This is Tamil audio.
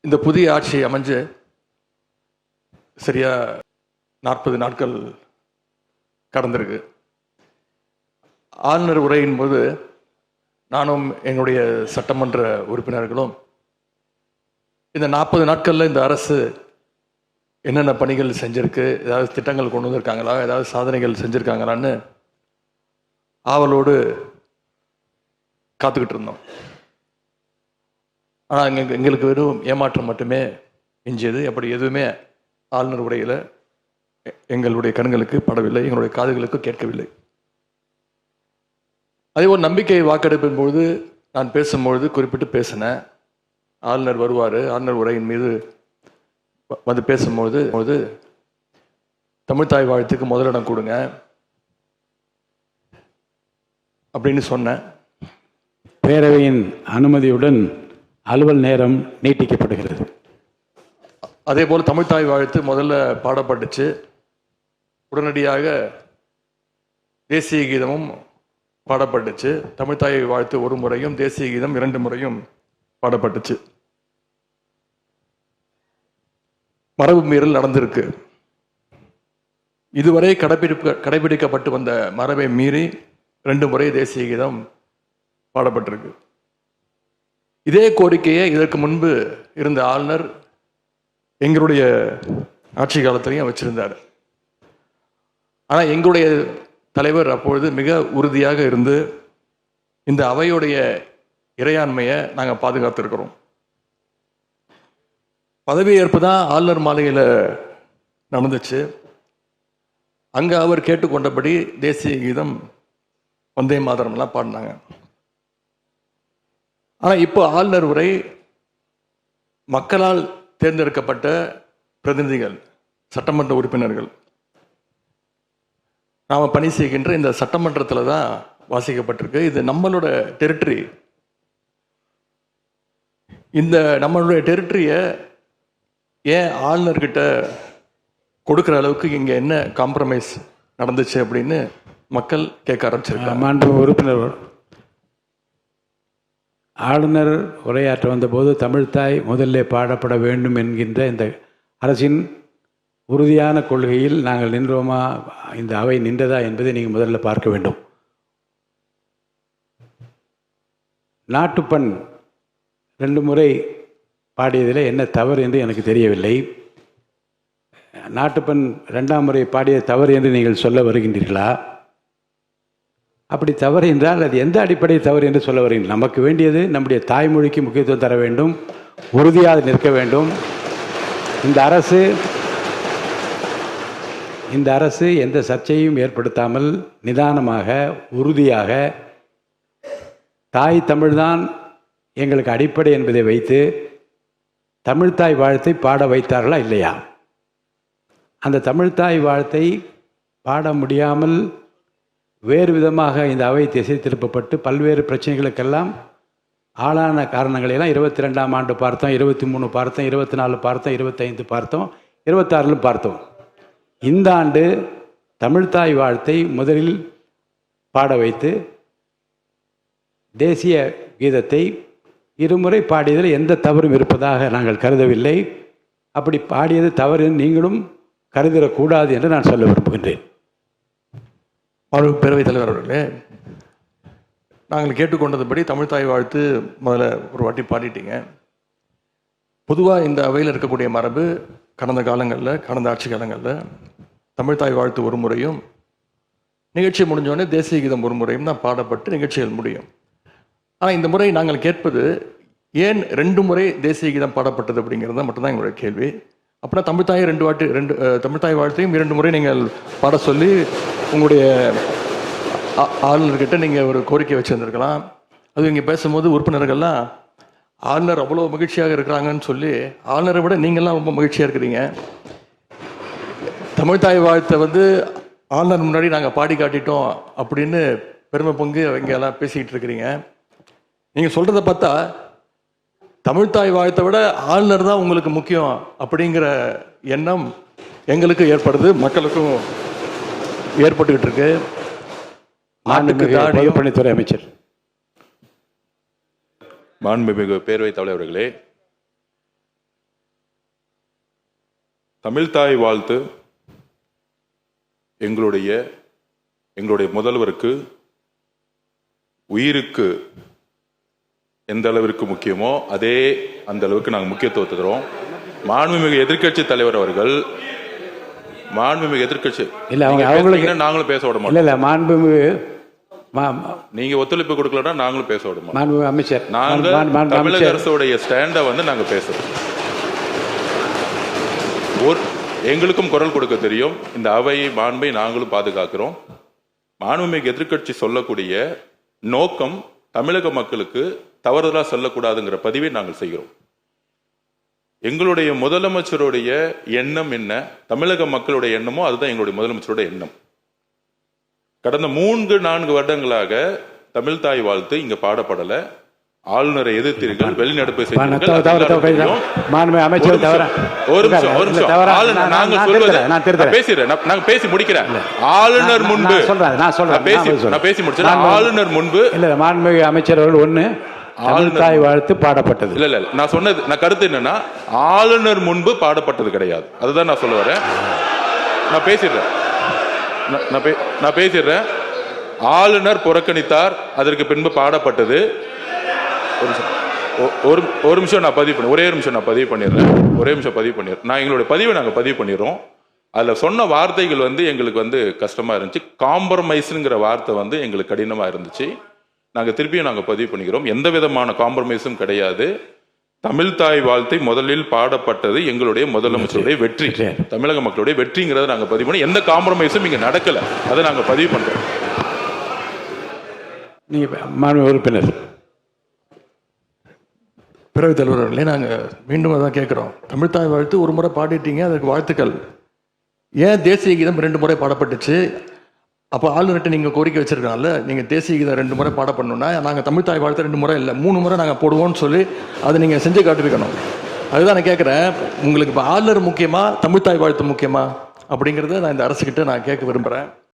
இந்த புதிய ஆட்சி அமைஞ்சு சரியா 40 நாட்கள் கடந்திருக்கு. ஆளுநர் உரையின் போது நானும் எங்களுடைய சட்டமன்ற உறுப்பினர்களும் இந்த 40 நாட்கள்ல இந்த அரசு என்னென்ன பணிகள் செஞ்சிருக்கு, ஏதாவது திட்டங்கள் கொண்டு வந்திருக்காங்களா, ஏதாவது சாதனைகள் செஞ்சிருக்காங்களான்னு ஆவலோடு காத்துக்கிட்டு இருந்தோம். ஆனால் எங்களுக்கு வெறும் ஏமாற்றம் மட்டுமே எஞ்சியது. அப்படி எதுவுமே ஆளுநர் உரையில் எங்களுடைய கண்களுக்கு படவில்லை, எங்களுடைய காதுகளுக்கு கேட்கவில்லை. அதே ஒரு நம்பிக்கை வாக்கெடுப்பின் பொழுது நான் பேசும்பொழுது குறிப்பிட்டு பேசினேன். ஆளுநர் வருவார், ஆளுநர் உரையின் மீது வந்து பேசும்போது தமிழ்த்தாய் வாழ்த்துக்கு முதலிடம் கொடுங்க அப்படின்னு சொன்னேன். பேரவையின் அனுமதியுடன் அலுவல் நேரம் நீட்டிக்கப்படுகிறது. அதே போல் தமிழ்த்தாய் வாழ்த்து முதல்ல பாடப்பட்டுச்சு. உடனடியாக தேசிய கீதமும் பாடப்பட்டுச்சு. தமிழ்த்தாய் வாழ்த்து ஒரு முறையும் தேசிய கீதம் 2 முறையும் பாடப்பட்டுச்சு. மரபு மீறல் நடந்திருக்கு. இதுவரை கடைபிடிக்கப்பட்டு வந்த மரபை மீறி 2 முறை தேசிய கீதம் பாடப்பட்டிருக்கு. இதே கோரிக்கையை இதற்கு முன்பு இருந்த ஆளுநர் எங்களுடைய ஆட்சி காலத்திலையும் வச்சிருந்தார். ஆனால் எங்களுடைய தலைவர் அப்பொழுது மிக உறுதியாக இருந்து இந்த அவையுடைய இறையாண்மையை நாங்கள் பாதுகாத்திருக்கிறோம். பதவியேற்பு தான் ஆளுநர் மாளிகையில் நடந்துச்சு. அங்கே அவர் கேட்டுக்கொண்டபடி தேசிய கீதம் வந்தே மாதரம்லாம் பாடினாங்க. ஆனால் இப்போ ஆளுநர் உரை மக்களால் தேர்ந்தெடுக்கப்பட்ட பிரதிநிதிகள், சட்டமன்ற உறுப்பினர்கள் நாம் பணி செய்கின்ற இந்த சட்டமன்றத்தில் தான் வாசிக்கப்பட்டிருக்கு. இது நம்மளோட டெரிட்டரி. இந்த நம்மளுடைய டெரிட்டரியை ஏன் ஆளுநர்கிட்ட கொடுக்குற அளவுக்கு இங்கே என்ன காம்ப்ரமைஸ் நடந்துச்சு அப்படின்னு மக்கள் கேட்க ஆரம்பிச்சிருக்காங்க. மாண்பு உறுப்பினர், ஆளுநர் உரையாற்ற வந்தபோது தமிழ்த்தாய் முதல்ல பாடப்பட வேண்டும் என்கின்ற இந்த அரசின் உறுதியான கொள்கையில் நாங்கள் நின்றோமா, இந்த அவை நின்றதா என்பதை நீங்கள் முதல்ல பார்க்க வேண்டும். நாட்டுப்பண் 2 முறை பாடியதில் என்ன தவறு என்று எனக்கு தெரியவில்லை. நாட்டுப்பண் 2ஆம் முறை பாடிய தவறு என்று நீங்கள் சொல்ல வருகின்றீர்களா? அப்படி தவறு என்றால் அது எந்த அடிப்படை தவறு என்று சொல்ல வருகிறீர்கள்? நமக்கு வேண்டியது நம்முடைய தாய்மொழிக்கு முக்கியத்துவம் தர வேண்டும், உறுதியாக நிற்க வேண்டும். இந்த அரசு எந்த சர்ச்சையும் ஏற்படுத்தாமல் நிதானமாக உறுதியாக தாய் தமிழ்தான் எங்களுக்கு அடிப்படை என்பதை வைத்து தமிழ்த்தாய் வாழ்த்தை பாட வைத்தார்களா இல்லையா? அந்த தமிழ்த்தாய் வாழ்த்தை பாட முடியாமல் வேறு விதமாக இந்த அவை திசை திருப்பப்பட்டு பல்வேறு பிரச்சனைகளுக்கெல்லாம் ஆளான காரணங்களெல்லாம் 22ஆம் ஆண்டு பார்த்தோம், 23 பார்த்தோம், 24 பார்த்தோம், 25 பார்த்தோம், 26 பார்த்தோம். இந்த ஆண்டு தமிழ்த்தாய் வாழ்த்தை முதலில் பாட வைத்து தேசிய கீதத்தை 2 முறை பாடியதில் எந்த தவறும் இருப்பதாக நாங்கள் கருதவில்லை. அப்படி பாடியது தவறு நீங்களும் கருதிடக்கூடாது என்று நான் சொல்ல விரும்புகின்றேன். பேரவைத் தலைவர் அவர்களே, நாங்கள் கேட்டுக்கொண்டதுபடி தமிழ்த்தாய் வாழ்த்து முதல்ல ஒரு வாட்டி பாடிட்டீங்க. பொதுவாக இந்த அவையில் இருக்கக்கூடிய மரபு கடந்த ஆட்சி காலங்களில் தமிழ்த்தாய் வாழ்த்து ஒரு முறையும் நிகழ்ச்சி முடிஞ்சோடனே தேசிய கீதம் ஒரு முறையும் தான் பாடப்பட்டு நிகழ்ச்சிகள் முடியும். ஆனால் இந்த முறை நாங்கள் கேட்பது ஏன் 2 முறை தேசிய கீதம் பாடப்பட்டது அப்படிங்கிறது தான் மட்டும்தான் எங்களுடைய கேள்வி. அப்படின்னா தமிழ்த்தாய் வாழ்த்தையும் 2 முறை நீங்கள் பாட சொல்லி உங்களுடைய ஆளுநர்கிட்ட நீங்கள் ஒரு கோரிக்கை வச்சுருந்துருக்கலாம். அது இங்கே பேசும்போது உறுப்பினர்கள்லாம் ஆளுநர் அவ்வளோ மகிழ்ச்சியாக இருக்கிறாங்கன்னு சொல்லி ஆளுநரை விட நீங்கள்லாம் ரொம்ப மகிழ்ச்சியாக இருக்கிறீங்க. தமிழ்த்தாய் வாழ்த்தை ஆளுநர் முன்னாடி நாங்கள் பாடி காட்டிட்டோம் அப்படின்னு பெருமை பொங்கு அவங்க எல்லாம் பேசிக்கிட்டு இருக்கிறீங்க. நீங்கள் சொல்கிறத பார்த்தா தமிழ்த்தாய் வாழ்த்தை விட ஆளுநர் தான் உங்களுக்கு முக்கியம் அப்படிங்கிற எண்ணம் எங்களுக்கு ஏற்படுது, மக்களுக்கும் ஏற்பட்டுக்கிட்டு இருக்கு. பொதுப்பணித்துறை அமைச்சர். மாண்புமிகு பேரவைத் தலைவர்களே, தமிழ்தாய் வாழ்த்து எங்களுடைய முதல்வருக்கு உயிருக்கு எந்த அளவிற்கு முக்கியமோ அதே அந்த அளவுக்கு நாங்கள் முக்கியத்துவம் தருவோம். மாண்புமிகு எதிர்க்கட்சி தலைவர் அவர்கள் இல்ல அவங்களுக்கு நாங்களும் பேச விட மாட்டோம். இல்ல மாண்புமிகு நீங்க ஒத்துழைப்பு கொடுக்கலன்னா நாங்களும் பேச விட மாட்டோம். மாண்புமிகு அமைச்சர் நாங்க தமிழக அரசுடைய ஸ்டாண்ட நாங்க பேசுறோம். எங்களுக்கும் குரல் கொடுக்க தெரியும். இந்த அவை மாண்பை நாங்களும் பாதுகாக்கிறோம். மாண்புமிகு எதிர்க்கட்சி சொல்லக்கூடிய நோக்கம் தமிழக மக்களுக்கு தவறுதலா சொல்லக்கூடாதுங்கிற பதிவை நாங்கள் செய்கிறோம். எங்களுடைய முதலமைச்சருடைய எண்ணம் என்ன, தமிழக மக்களுடைய எண்ணமோ அதுதான் எங்களுடைய முதலமைச்சருடைய எண்ணம். கடந்த 3-4 வருடங்களாக தமிழ்தாய் வாழ்த்து இங்க பாடப்படல. ஆளுநரை எதிர்த்தீர்கள், வெளிநடப்பு பேசி முடிக்கிறேன். ஆளுநர் முன்பு ஆளுநர் முன்பு மாண்புமிகு அமைச்சர் அவர்கள் தமிழ்தாய் வாழ்த்து பாடப்பட்டது. இல்ல நான் சொன்னது, நான் கருத்து என்னன்னா ஆளுநர் முன்பு பாடப்பட்டது கிடையாது. அதுதான் நான் சொல்ல வரேன். நான் பேசிடுறேன். ஆளுநர் புறக்கணித்தார், அதற்கு பின்பு பாடப்பட்டது. ஒரு நிமிஷம் நான் பதிவு பண்ணி ஒரே நிமிஷம் நான் பதிவு பண்ணிடுறேன். நான் எங்களுடைய பதிவை நாங்கள் பதிவு பண்ணிடுறோம். அதில் சொன்ன வார்த்தைகள் எங்களுக்கு கஷ்டமா இருந்துச்சு. காம்ப்ரமைஸ்ங்கிற வார்த்தை எங்களுக்கு கடினமாக இருந்துச்சு. நாங்கள் திருப்பியும் நாங்கள் பதிவு பண்ணிக்கிறோம். எந்த விதமான காம்ப்ரமைஸும் கிடையாது. தமிழ்தாய் வாழ்த்தை முதலில் பாடப்பட்டது எங்களுடைய முதலமைச்சருடைய வெற்றி, தமிழக மக்களுடைய வெற்றிங்கிறத நாங்கள் பதிவு பண்ணி எந்த காம்ப்ரமைஸும் இங்கே நடக்கல. அதை நாங்கள் பதிவு பண்றோம். மாண்புமிகு உறுப்பினர் பேரவைத் தலைவர்களே, நாங்கள் மீண்டும் அதான் கேட்குறோம். தமிழ்தாய் வாழ்த்து ஒரு முறை பாடிட்டீங்க, அதுக்கு வாழ்த்துக்கள். ஏன் தேசிய கீதம் 2 முறை பாடப்பட்டுச்சு? அப்போ ஆளுநர்கிட்ட நீங்கள் கோரிக்கை வச்சிருக்கனால நீங்கள் தேசிய கீதம் 2 முறை பாடப்படணும்னா நாங்கள் தமிழ்தாய் வாழ்த்து 2 முறை இல்லை 3 முறை நாங்கள் போடுவோம்னு சொல்லி அதை நீங்கள் செஞ்சு காட்டிருக்கணும். அதுதான் நான் கேட்குறேன். உங்களுக்கு இப்போ ஆளுநர் முக்கியமா, தமிழ்தாய் வாழ்த்து முக்கியமா அப்படிங்கிறத நான் இந்த அரசுக்கிட்ட நான் கேட்க விரும்புகிறேன்.